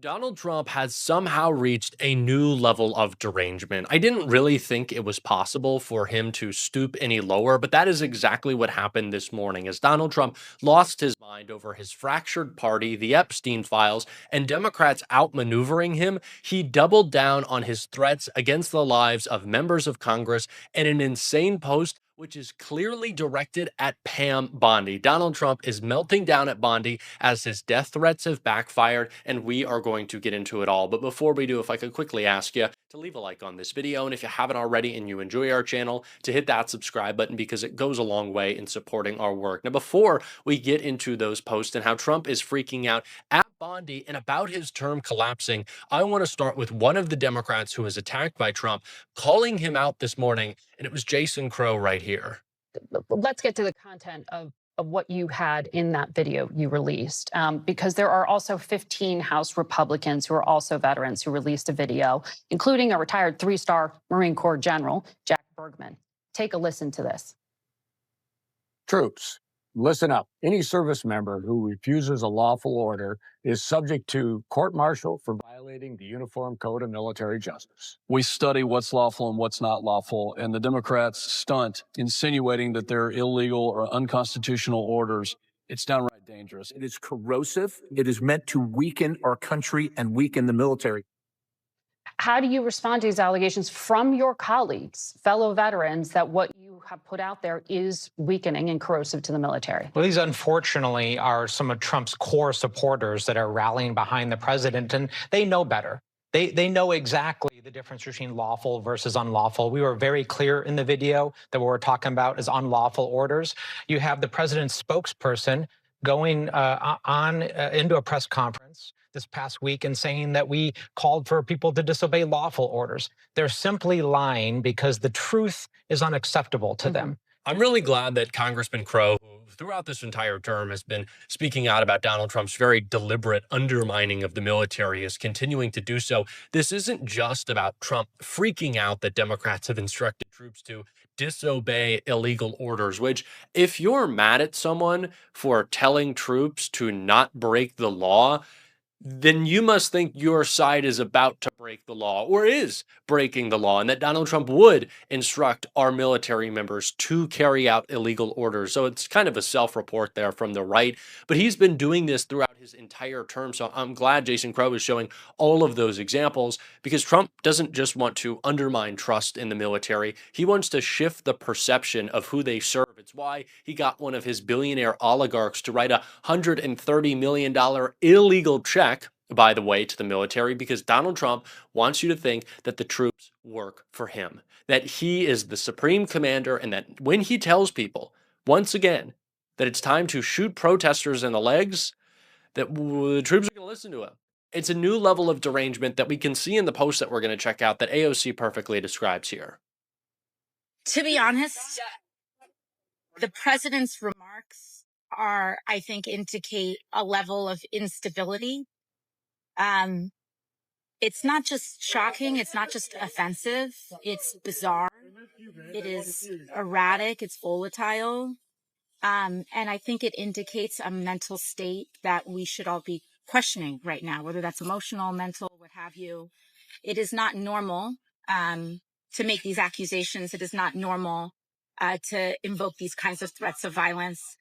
Donald Trump has somehow reached a new level of derangement. I didn't really think it was possible for him to stoop any lower, but that is exactly what happened this morning as Donald Trump lost his mind over his fractured party, the Epstein files, and Democrats outmaneuvering him. He doubled down on his threats against the lives of members of Congress in an insane post which is clearly directed at Pam Bondi. Donald Trump is melting down at Bondi as his death threats have backfired, and we are going to get into it all. But before we do, if I could quickly ask you to leave a like on this video, and if you haven't already and you enjoy our channel, to hit that subscribe button because it goes a long way in supporting our work. Now, before we get into those posts and how Trump is freaking out at Bondi and about his term collapsing, I want to start with one of the Democrats who was attacked by Trump, calling him out this morning, and it was Jason Crow right here. Let's get to the content of what you had in that video you released, because there are also 15 House Republicans who are also veterans who released a video, including a retired 3-star Marine Corps General, Jack Bergman. Take a listen to this. Troops, listen up. Any service member who refuses a lawful order is subject to court-martial for violating the Uniform Code of Military Justice. We study what's lawful and what's not lawful, and the Democrats stunt insinuating that they're illegal or unconstitutional orders. It's downright dangerous. It is corrosive. It is meant to weaken our country and weaken the military. How do you respond to these allegations from your colleagues, fellow veterans, that what you have put out there is weakening and corrosive to the military? Well, these unfortunately are some of Trump's core supporters that are rallying behind the president, and they know better. They know exactly the difference between lawful versus unlawful. We were very clear in the video that what we're talking about is unlawful orders. You have the president's spokesperson going into a press conference this past week and saying that we called for people to disobey lawful orders. They're simply lying because the truth is unacceptable to them. I'm really glad that Congressman Crow, who throughout this entire term has been speaking out about Donald Trump's very deliberate undermining of the military, is continuing to do so. This isn't just about Trump freaking out that Democrats have instructed troops to disobey illegal orders, which if you're mad at someone for telling troops to not break the law, then you must think your side is about to break the law or is breaking the law, and that Donald Trump would instruct our military members to carry out illegal orders. So it's kind of a self-report there from the right, but he's been doing this throughout his entire term. So I'm glad Jason Crow is showing all of those examples, because Trump doesn't just want to undermine trust in the military. He wants to shift the perception of who they serve. It's why he got one of his billionaire oligarchs to write a $130 million illegal check, by the way, to the military, because Donald Trump wants you to think that the troops work for him, that he is the supreme commander, and that when he tells people, once again, that it's time to shoot protesters in the legs, that the troops are going to listen to him. It's a new level of derangement that we can see in the post that we're going to check out that AOC perfectly describes here. To be honest, the president's remarks I think, indicate a level of instability. It's not just shocking. It's not just offensive. It's bizarre. It is erratic. It's volatile. And I think it indicates a mental state that we should all be questioning right now, whether that's emotional, mental, what have you. It is not normal to make these accusations. It is not normal to invoke these kinds of threats of violence.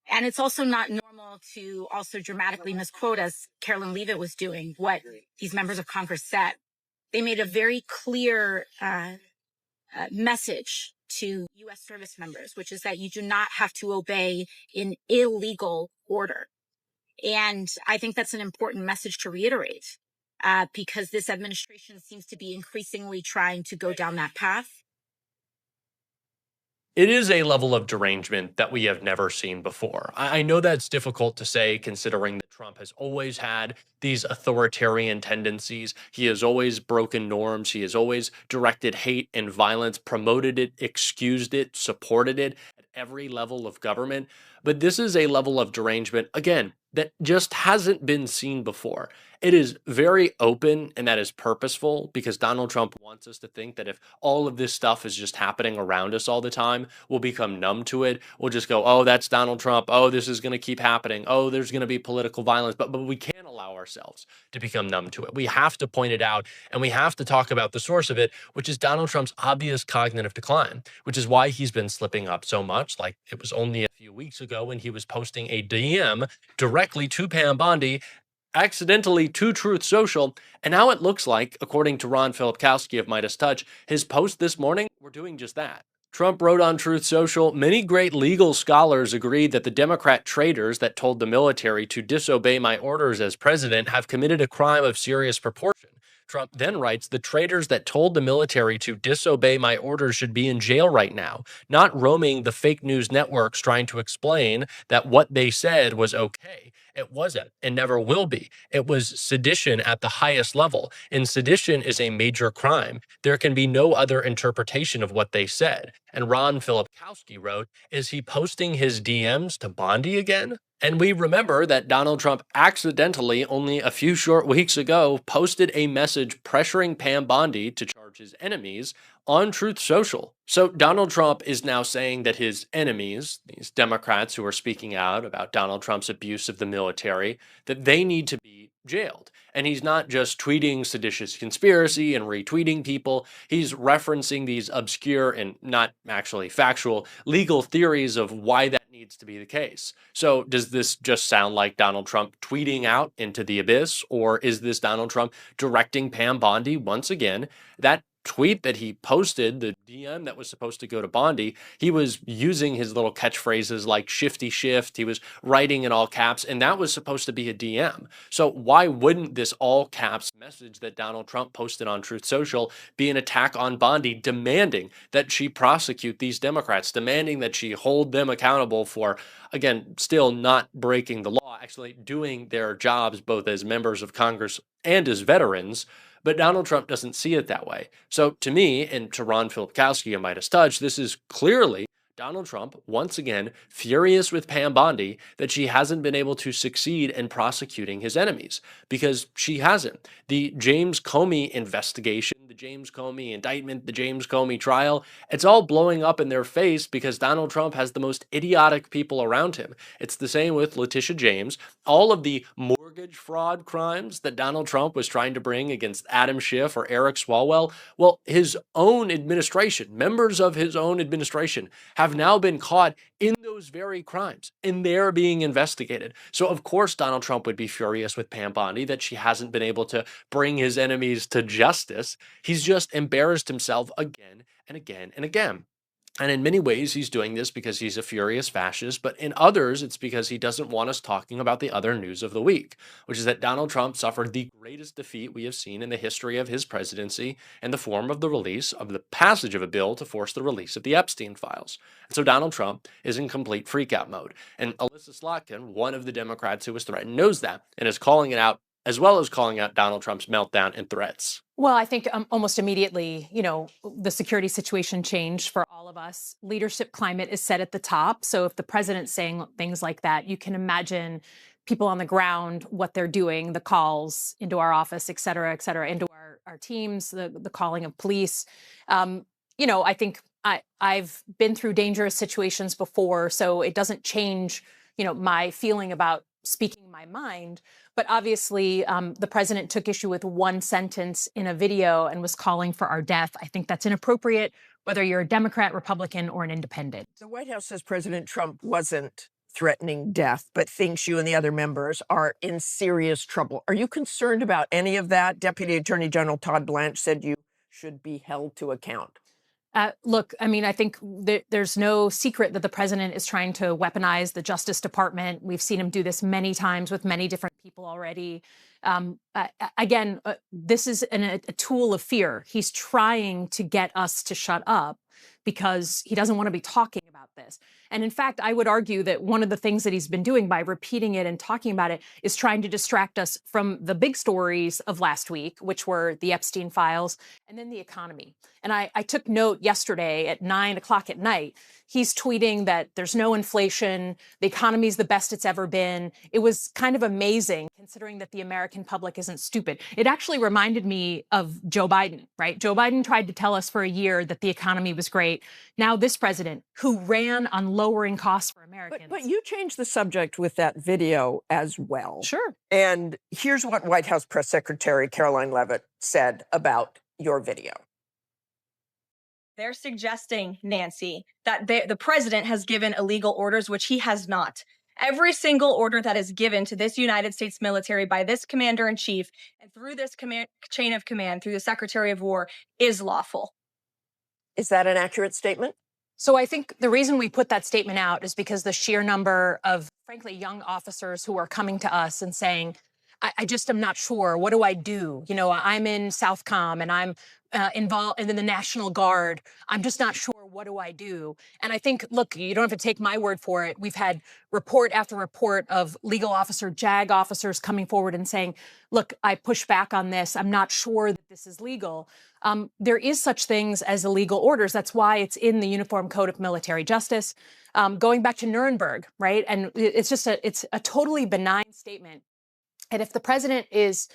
And it's also not normal to also dramatically misquote, as Carolyn Leavitt was doing, what these members of Congress said. They made a very clear message to U.S. service members, which is that you do not have to obey an illegal order. And I think that's an important message to reiterate because this administration seems to be increasingly trying to go down that path. It is a level of derangement that we have never seen before. I know that's difficult to say, considering that Trump has always had these authoritarian tendencies. He has always broken norms. He has always directed hate and violence, promoted it, excused it, supported it at every level of government. But this is a level of derangement, again, that just hasn't been seen before. It is very open, and that is purposeful because Donald Trump wants us to think that if all of this stuff is just happening around us all the time, we'll become numb to it. We'll just go, oh, that's Donald Trump. Oh, this is going to keep happening. Oh, there's going to be political violence. But we can't allow ourselves to become numb to it. We have to point it out, and we have to talk about the source of it, which is Donald Trump's obvious cognitive decline, which is why he's been slipping up so much. Like it was only a few weeks ago when he was posting a DM directly to Pam Bondi, accidentally to Truth Social, and now it looks like, according to Ron Filipkowski of Midas Touch, his post this morning were doing just that. Trump wrote on Truth Social, many great legal scholars agreed that the Democrat traitors that told the military to disobey my orders as president have committed a crime of serious proportion. Trump then writes, the traitors that told the military to disobey my orders should be in jail right now, not roaming the fake news networks trying to explain that what they said was okay. It wasn't and never will be. It was sedition at the highest level, and sedition is a major crime. There can be no other interpretation of what they said. And Ron Filipkowski wrote, is he posting his DMs to Bondi again? And we remember that Donald Trump accidentally, only a few short weeks ago, posted a message pressuring Pam Bondi to charge his enemies on Truth Social. So Donald Trump is now saying that his enemies, these Democrats who are speaking out about Donald Trump's abuse of the military, that they need to be jailed. And he's not just tweeting seditious conspiracy and retweeting people. He's referencing these obscure and not actually factual legal theories of why that needs to be the case. So does this just sound like Donald Trump tweeting out into the abyss, or is this Donald Trump directing Pam Bondi once again? That tweet that he posted, the DM that was supposed to go to Bondi, he was using his little catchphrases like shifty shift. He was writing in all caps, and that was supposed to be a DM. So why wouldn't this all caps message that Donald Trump posted on Truth Social be an attack on Bondi, demanding that she prosecute these Democrats, demanding that she hold them accountable for, again, still not breaking the law, actually doing their jobs both as members of Congress and as veterans? But Donald Trump doesn't see it that way. So to me, and to Ron Filipkowski and Midas Touch, this is clearly Donald Trump, once again, furious with Pam Bondi that she hasn't been able to succeed in prosecuting his enemies, because she hasn't. The James Comey investigation, the James Comey indictment, the James Comey trial, it's all blowing up in their face because Donald Trump has the most idiotic people around him. It's the same with Letitia James. All of the mortgage fraud crimes that Donald Trump was trying to bring against Adam Schiff or Eric Swalwell, well, his own administration, members of his own administration, have now been caught in those very crimes, and they're being investigated. So of course Donald Trump would be furious with Pam Bondi that she hasn't been able to bring his enemies to justice. He's just embarrassed himself again and again and again. And in many ways, he's doing this because he's a furious fascist, but in others, it's because he doesn't want us talking about the other news of the week, which is that Donald Trump suffered the greatest defeat we have seen in the history of his presidency in the form of the release of the passage of a bill to force the release of the Epstein files. And so Donald Trump is in complete freakout mode. And Alyssa Slotkin, one of the Democrats who was threatened, knows that and is calling it out, as well as calling out Donald Trump's meltdown and threats. Well, I think almost immediately, the security situation changed for all of us. Leadership climate is set at the top. So if the president's saying things like that, you can imagine people on the ground, what they're doing, the calls into our office, et cetera, into our teams, the calling of police. I think I've been through dangerous situations before, so it doesn't change, my feeling about speaking my mind. But obviously, the president took issue with one sentence in a video and was calling for our death. I think that's inappropriate, whether you're a Democrat, Republican, or an independent. The White House says President Trump wasn't threatening death, but thinks you and the other members are in serious trouble. Are you concerned about any of that? Deputy Attorney General Todd Blanche said you should be held to account. Look, I think there's no secret that the president is trying to weaponize the Justice Department. We've seen him do this many times with many different people already. This is a tool of fear. He's trying to get us to shut up because he doesn't want to be talking about this. And in fact, I would argue that one of the things that he's been doing by repeating it and talking about it is trying to distract us from the big stories of last week, which were the Epstein files and then the economy. And I took note yesterday at 9 o'clock at night, he's tweeting that there's no inflation, the economy's the best it's ever been. It was kind of amazing considering that the American public isn't stupid. It actually reminded me of Joe Biden, right? Joe Biden tried to tell us for a year that the economy was great. Now this president, who ran on lowering costs for Americans. But you changed the subject with that video as well. Sure. And here's what White House Press Secretary Caroline Leavitt said about your video. They're suggesting, Nancy, that the president has given illegal orders, which he has not. Every single order that is given to this United States military by this commander-in-chief and through this chain of command, through the Secretary of War, is lawful. Is that an accurate statement? So I think the reason we put that statement out is because the sheer number of, frankly, young officers who are coming to us and saying, I just am not sure. What do I do? You know, I'm in Southcom and I'm involved in the National Guard. I'm just not sure. What do I do? And I think, look, you don't have to take my word for it. We've had report after report of legal officer, JAG officers coming forward and saying, look, I push back on this. I'm not sure that this is legal. There is such things as illegal orders. That's why it's in the Uniform Code of Military Justice. Going back to Nuremberg, right? And it's a totally benign statement. And if the president is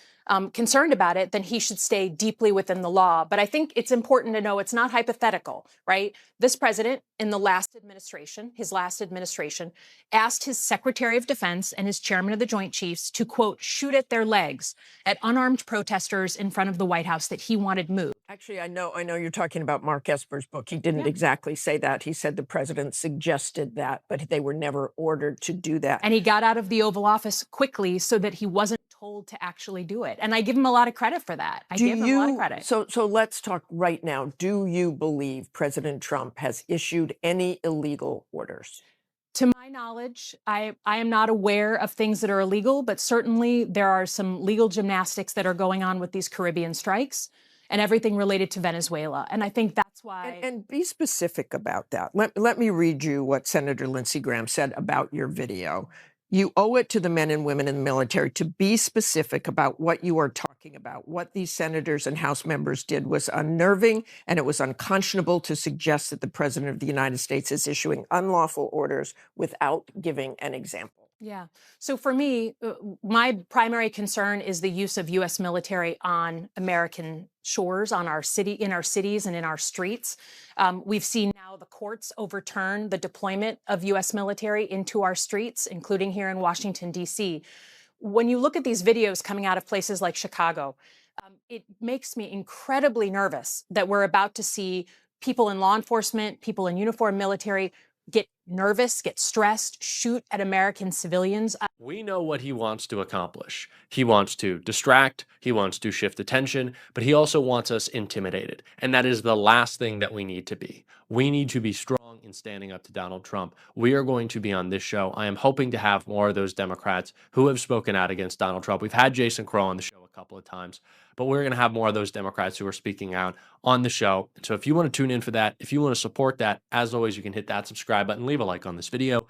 concerned about it, then he should stay deeply within the law. But I think it's important to know it's not hypothetical, right? This president in the last administration, his last administration, asked his Secretary of Defense and his chairman of the Joint Chiefs to, quote, shoot at their legs at unarmed protesters in front of the White House that he wanted moved. Actually, I know you're talking about Mark Esper's book. He didn't exactly say that. He said the president suggested that, but they were never ordered to do that. And he got out of the Oval Office quickly so that he wasn't told to actually do it. And I give him a lot of credit for that. I give him a lot of credit. So let's talk right now. Do you believe President Trump has issued any illegal orders? To my knowledge, I am not aware of things that are illegal, but certainly there are some legal gymnastics that are going on with these Caribbean strikes and everything related to Venezuela. And I think that's why. And be specific about that. Let me read you what Senator Lindsey Graham said about your video. You owe it to the men and women in the military to be specific about what you are talking about. What these senators and House members did was unnerving, and it was unconscionable to suggest that the President of the United States is issuing unlawful orders without giving an example. Yeah. So for me, my primary concern is the use of U.S. military on American shores, in our cities and in our streets. We've seen now the courts overturn the deployment of U.S. military into our streets, including here in Washington, D.C. When you look at these videos coming out of places like Chicago, it makes me incredibly nervous that we're about to see people in law enforcement, people in uniform military get nervous, get stressed, shoot at American civilians. We know what he wants to accomplish. He wants to distract, he wants to shift attention, but he also wants us intimidated. And that is the last thing that we need to be. We need to be strong in standing up to Donald Trump. We are going to be on this show. I am hoping to have more of those Democrats who have spoken out against Donald Trump. We've had Jason Crow on the show a couple of times, but we're going to have more of those Democrats who are speaking out on the show. So if you want to tune in for that, if you want to support that, as always, you can hit that subscribe button, leave a like on this video.